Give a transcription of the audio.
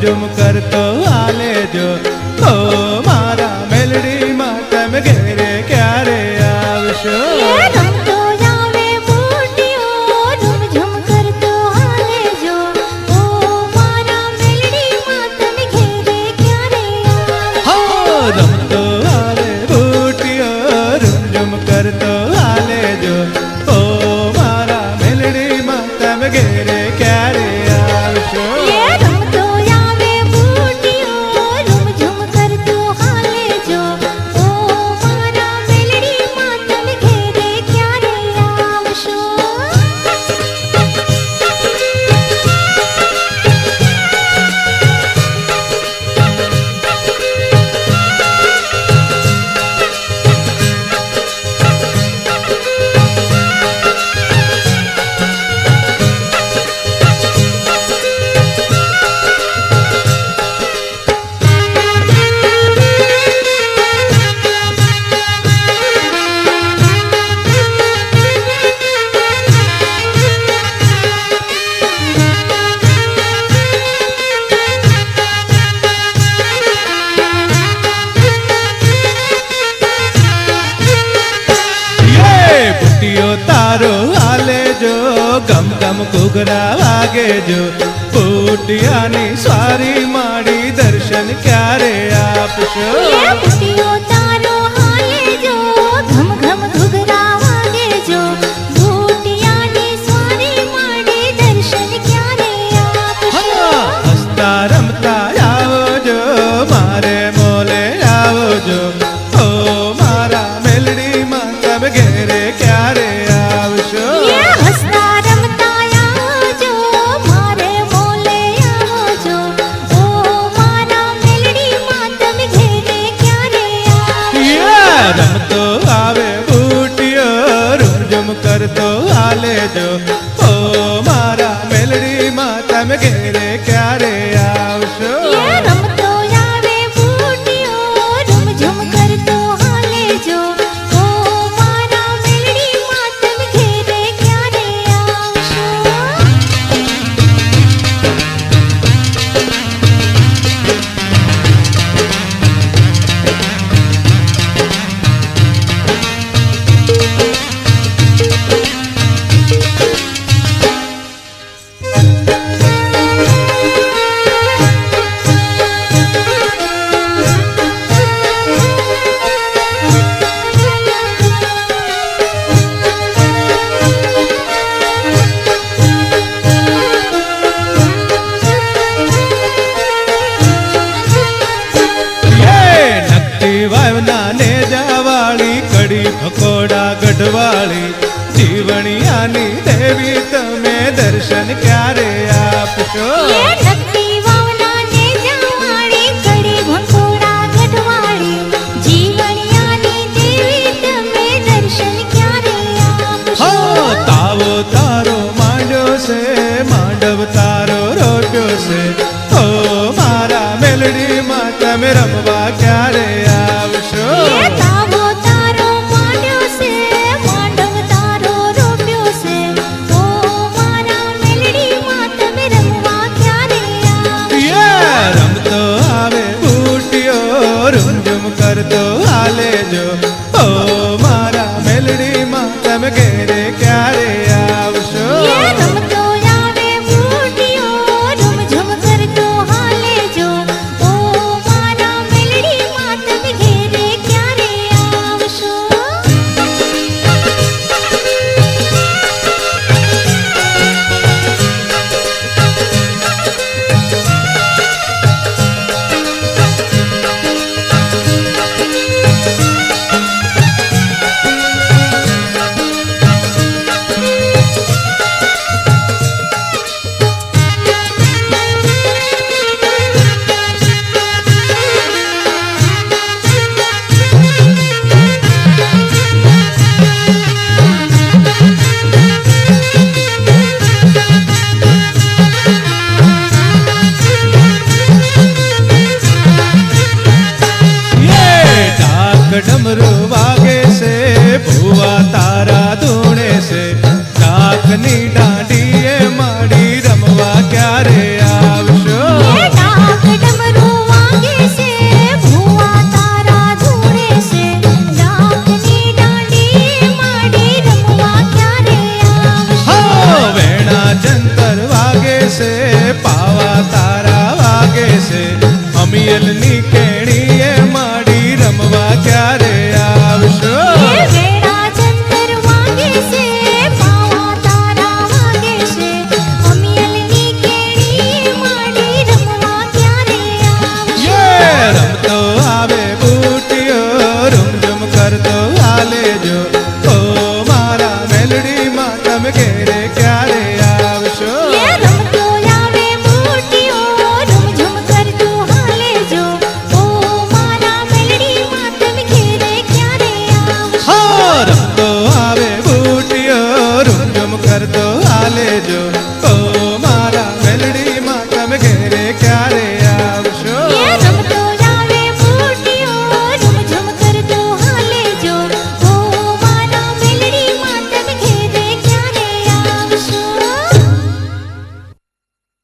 झुम करतो हाले जो ओ मारा मेलडी में तमे घेरे क्यारे आवशो रमतो जावे बूटियो झुम झुम करतो हाले जो ओ मारा मेलडी में तमे घेरे क्यारे आवशो रमतो हाले बूटियो झुम झुम करतो हाले जो ओ मारा मेलडी में तमे घेरे क्यारे आवशो रमतो जावे बूटियो झुम झुम करतो हाले जो ओ मारा मेलडी में तमे घेरे क्यारे आवशो पुटियो तारो हाले जो गम गम घुघरा वागे जो पुटियानी स्वारी माड़ी दर्शन क्यारे आपशो पुटियो तारो हाले जो घम घम घुघरा वागे जो बूटियानी स्वारी माड़ी दर्शन क्यारे आपशो हसता रमता आवो जो मारे मोले आवो जो ओ मारा मेलडी में तब घेरे क्यारे आवशो हसता रमता आवो जो मारे मोले आवो जो ओ मारा मेलडी में तब घेरे क्यारे आवशो रमतो आवे बूटियो झुम झुम करतो हाले जो ओ मारा मेलडी में तब घेरे क्यारे आवशो रमतो जावे बूटियो झुम झुम करतो हाले जो ओ मारा मेलडी में तब घेरे क्यारे आवशो वावना ने जावाली कड़ी पकोड़ा गढ़वाली जीवणियानी देवी तमे दर्शन क्यारे आपशो नक्की वावना ने जावाली कड़ी भंकोड़ा गढ़वाली जीवणियानी देवी तमे दर्शन क्यारे आपशो तावो तारो मांडो से मांडव तारो रोट्यो से ओ मारा मेलडी में तमे रमवा क्यारे आवशो तावो तारो मांड्यो से मांडव तारो रोप्यो से ओ मारा मेलडी में तमे रमवा क्यारे आवशो रमतो आवे बूटियो झुम झुम करतो हाले जो ओ मारा मेलडी में तमे घेरे क्यारे आवशो रमतो जावे बूटियो झुम झुम करतो हाले जो ओ मारा मेलडी में तमे છે અમિયલની કે